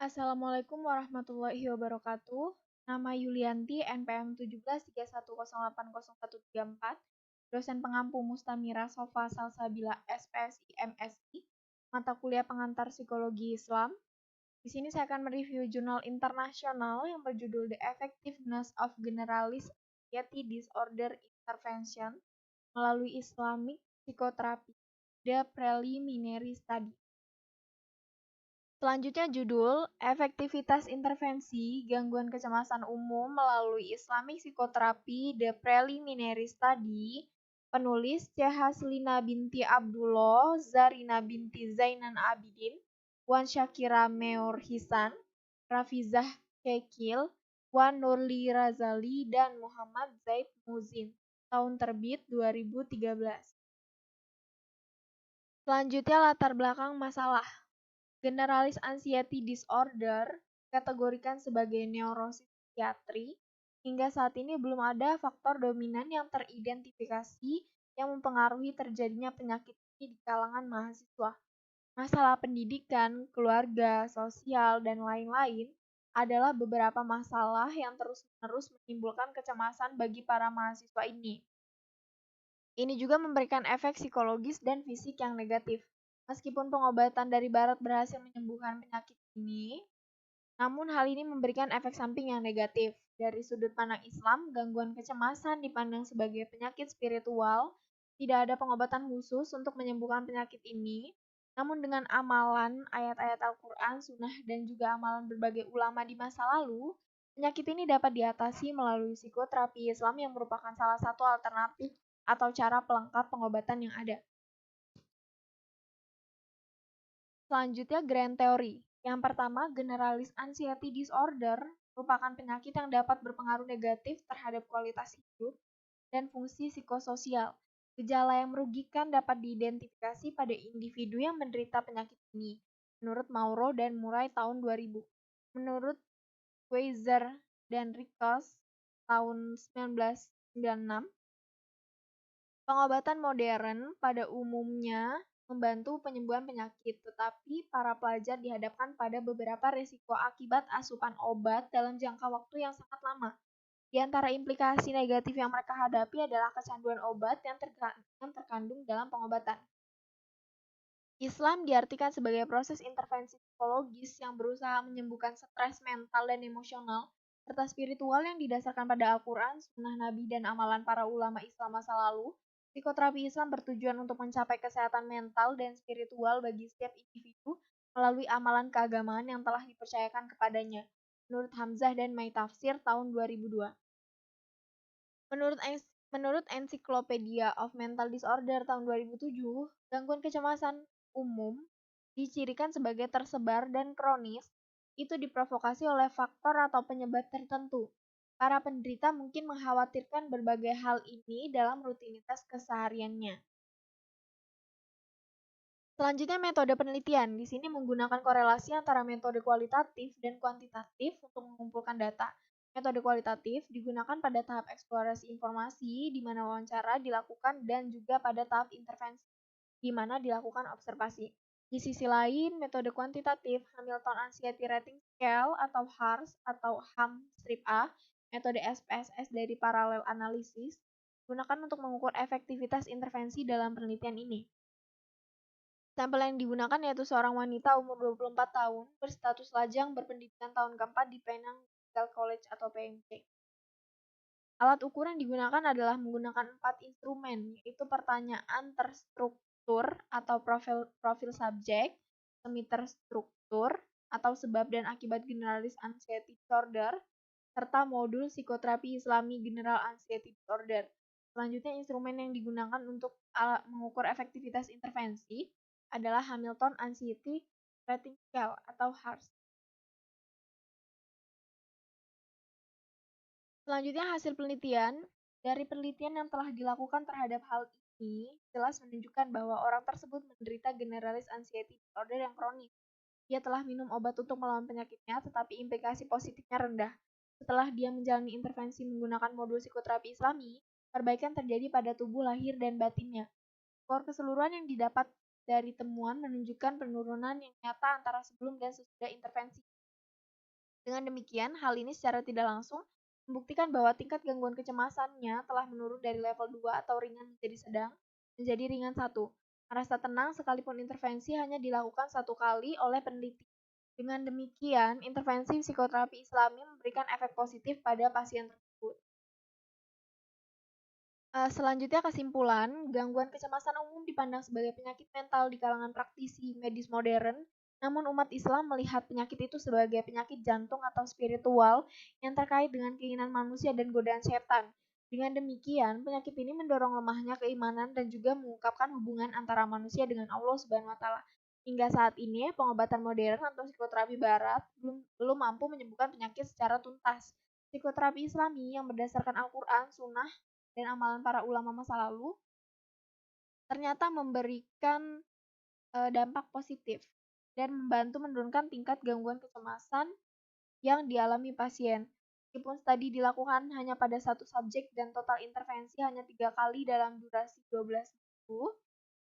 Assalamualaikum warahmatullahi wabarakatuh. Nama Yulianti, NPM 1731080134, dosen pengampu Mustamira Sofa Salsabila SPSI MSI, mata kuliah pengantar Psikologi Islam. Di sini saya akan mereview jurnal internasional yang berjudul The Effectiveness of Generalized Anxiety Disorder Intervention melalui Islamic Psychotherapy, The Preliminary Study. Selanjutnya judul, Efektivitas Intervensi Gangguan Kecemasan Umum melalui Islamic Psychotherapy The Preliminary Study, penulis C. Haslina binti Abdullah, Zarina binti Zainan Abidin, Wan Syakira Meur Hisan, Rafizah Kekil, Wan Nurli Razali, dan Muhammad Zaid Muzin. Tahun terbit 2013. Selanjutnya latar belakang masalah. Generalized Anxiety Disorder dikategorikan sebagai neurosis psikiatri. Hingga saat ini belum ada faktor dominan yang teridentifikasi yang mempengaruhi terjadinya penyakit ini di kalangan mahasiswa. Masalah pendidikan, keluarga, sosial, dan lain-lain adalah beberapa masalah yang terus-menerus menimbulkan kecemasan bagi para mahasiswa ini. Ini juga memberikan efek psikologis dan fisik yang negatif. Meskipun pengobatan dari barat berhasil menyembuhkan penyakit ini, namun hal ini memberikan efek samping yang negatif. Dari sudut pandang Islam, gangguan kecemasan dipandang sebagai penyakit spiritual. Tidak ada pengobatan khusus untuk menyembuhkan penyakit ini. Namun dengan amalan ayat-ayat Al-Quran, Sunnah, dan juga amalan berbagai ulama di masa lalu, penyakit ini dapat diatasi melalui psikoterapi Islam yang merupakan salah satu alternatif atau cara pelengkap pengobatan yang ada. Selanjutnya grand theory. Yang pertama, generalized anxiety disorder merupakan penyakit yang dapat berpengaruh negatif terhadap kualitas hidup dan fungsi psikososial. Gejala yang merugikan dapat diidentifikasi pada individu yang menderita penyakit ini, menurut Mauro dan Murray tahun 2000. Menurut Weiser dan Rickles tahun 1996, pengobatan modern pada umumnya membantu penyembuhan penyakit, tetapi para pelajar dihadapkan pada beberapa risiko akibat asupan obat dalam jangka waktu yang sangat lama. Di antara implikasi negatif yang mereka hadapi adalah kecanduan obat yang terkandung dalam pengobatan. Islam diartikan sebagai proses intervensi psikologis yang berusaha menyembuhkan stres mental dan emosional, serta spiritual yang didasarkan pada Al-Quran, Sunnah Nabi, dan amalan para ulama Islam masa lalu. Psikoterapi Islam bertujuan untuk mencapai kesehatan mental dan spiritual bagi setiap individu melalui amalan keagamaan yang telah dipercayakan kepadanya. Menurut Hamzah dan Mai Tafsir tahun 2002. Menurut Encyclopedia of Mental Disorder tahun 2007, gangguan kecemasan umum dicirikan sebagai tersebar dan kronis, itu diprovokasi oleh faktor atau penyebab tertentu. Para penderita mungkin mengkhawatirkan berbagai hal ini dalam rutinitas kesehariannya. Selanjutnya metode penelitian. Di sini menggunakan korelasi antara metode kualitatif dan kuantitatif untuk mengumpulkan data. Metode kualitatif digunakan pada tahap eksplorasi informasi, di mana wawancara dilakukan, dan juga pada tahap intervensi, di mana dilakukan observasi. Di sisi lain, metode kuantitatif Hamilton Anxiety Rating Scale atau HARS atau HAM-A, metode SPSS dari parallel analysis, digunakan untuk mengukur efektivitas intervensi dalam penelitian ini. Sampel yang digunakan yaitu seorang wanita umur 24 tahun berstatus lajang berpendidikan tahun keempat di Penang Medical College atau PMC. Alat ukur yang digunakan adalah menggunakan 4 instrumen, yaitu pertanyaan terstruktur atau profil subjek, semi terstruktur atau sebab dan akibat generalis anxiety disorder, serta modul psikoterapi Islami general anxiety disorder. Selanjutnya instrumen yang digunakan untuk mengukur efektivitas intervensi adalah Hamilton Anxiety Rating Scale atau HARS. Selanjutnya hasil penelitian. Dari penelitian yang telah dilakukan terhadap hal ini, jelas menunjukkan bahwa orang tersebut menderita generalis anxiety disorder yang kronis. Dia telah minum obat untuk melawan penyakitnya, tetapi implikasi positifnya rendah. Setelah dia menjalani intervensi menggunakan modul psikoterapi Islami, perbaikan terjadi pada tubuh lahir dan batinnya. Skor keseluruhan yang didapat dari temuan menunjukkan penurunan yang nyata antara sebelum dan sesudah intervensi. Dengan demikian, hal ini secara tidak langsung membuktikan bahwa tingkat gangguan kecemasannya telah menurun dari level 2 atau ringan menjadi sedang, menjadi ringan 1. Merasa tenang sekalipun intervensi hanya dilakukan 1 kali oleh peneliti. Dengan demikian, intervensi psikoterapi Islami memberikan efek positif pada pasien tersebut. Selanjutnya kesimpulan, gangguan kecemasan umum dipandang sebagai penyakit mental di kalangan praktisi medis modern, namun umat Islam melihat penyakit itu sebagai penyakit jantung atau spiritual yang terkait dengan keinginan manusia dan godaan setan. Dengan demikian, penyakit ini mendorong lemahnya keimanan dan juga mengungkapkan hubungan antara manusia dengan Allah Subhanahu wa taala. Hingga saat ini, pengobatan modern atau psikoterapi barat belum mampu menyembuhkan penyakit secara tuntas. Psikoterapi Islami yang berdasarkan Al-Quran, Sunnah, dan amalan para ulama masa lalu ternyata memberikan dampak positif dan membantu menurunkan tingkat gangguan kecemasan yang dialami pasien. Meskipun studi dilakukan hanya pada satu subjek dan total intervensi hanya 3 kali dalam durasi 12 minggu,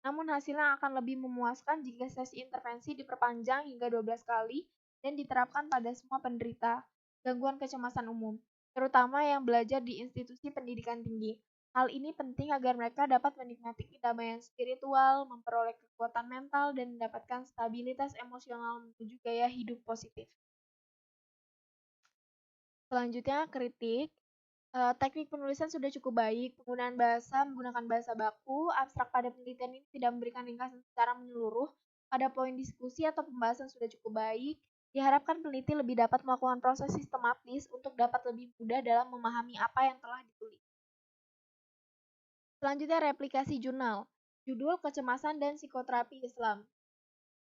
namun hasilnya akan lebih memuaskan jika sesi intervensi diperpanjang hingga 12 kali dan diterapkan pada semua penderita gangguan kecemasan umum, terutama yang belajar di institusi pendidikan tinggi. Hal ini penting agar mereka dapat menikmati kedamaian spiritual, memperoleh kekuatan mental, dan mendapatkan stabilitas emosional menuju gaya hidup positif. Selanjutnya, kritik. Teknik penulisan sudah cukup baik, penggunaan bahasa menggunakan bahasa baku, abstrak pada penelitian ini tidak memberikan ringkasan secara menyeluruh, pada poin diskusi atau pembahasan sudah cukup baik, diharapkan peneliti lebih dapat melakukan proses sistematis untuk dapat lebih mudah dalam memahami apa yang telah ditulis. Selanjutnya replikasi jurnal, judul kecemasan dan psikoterapi Islam.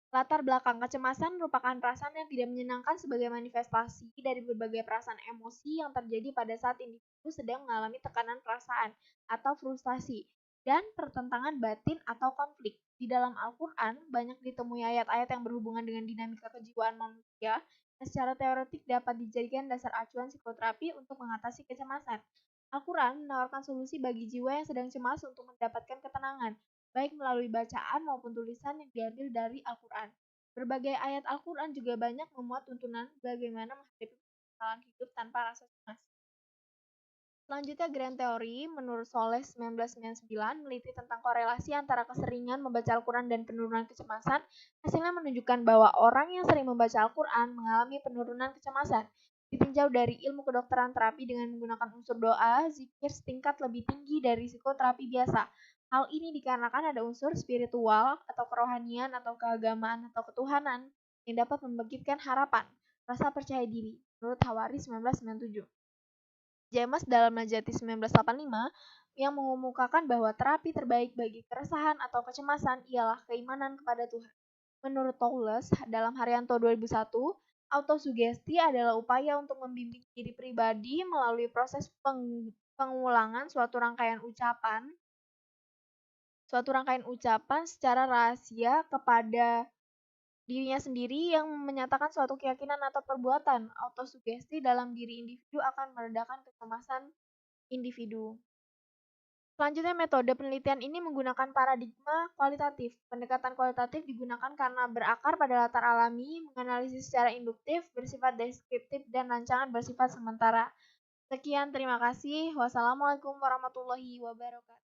Latar belakang kecemasan merupakan perasaan yang tidak menyenangkan sebagai manifestasi dari berbagai perasaan emosi yang terjadi pada saat individu sedang mengalami tekanan perasaan atau frustasi dan pertentangan batin atau konflik. Di dalam Al-Quran, banyak ditemui ayat-ayat yang berhubungan dengan dinamika kejiwaan manusia yang secara teoretik dapat dijadikan dasar acuan psikoterapi untuk mengatasi kecemasan. Al-Quran menawarkan solusi bagi jiwa yang sedang cemas untuk mendapatkan ketenangan, baik melalui bacaan maupun tulisan yang diambil dari Al-Quran. Berbagai ayat Al-Quran juga banyak memuat tuntunan bagaimana menghadapi permasalahan hidup tanpa rasa cemas. Selanjutnya Grand Theory, menurut Soles 1999, meneliti tentang korelasi antara keseringan membaca Al-Quran dan penurunan kecemasan. Hasilnya menunjukkan bahwa orang yang sering membaca Al-Quran mengalami penurunan kecemasan. Ditinjau dari ilmu kedokteran terapi dengan menggunakan unsur doa, zikir setingkat lebih tinggi dari psikoterapi biasa. Hal ini dikarenakan ada unsur spiritual atau kerohanian atau keagamaan atau ketuhanan yang dapat membangkitkan harapan, rasa percaya diri, menurut Hawari 1997. James dalam Najati 1985 yang mengemukakan bahwa terapi terbaik bagi keresahan atau kecemasan ialah keimanan kepada Tuhan. Menurut Towles dalam Haryanto 2001, autosugesti adalah upaya untuk membimbing diri pribadi melalui proses pengulangan suatu rangkaian ucapan secara rahasia kepada dirinya sendiri yang menyatakan suatu keyakinan atau perbuatan. Autosugesti dalam diri individu akan meredakan kecemasan individu. Selanjutnya, metode penelitian ini menggunakan paradigma kualitatif. Pendekatan kualitatif digunakan karena berakar pada latar alami, menganalisis secara induktif, bersifat deskriptif, dan rancangan bersifat sementara. Sekian, terima kasih. Wassalamualaikum warahmatullahi wabarakatuh.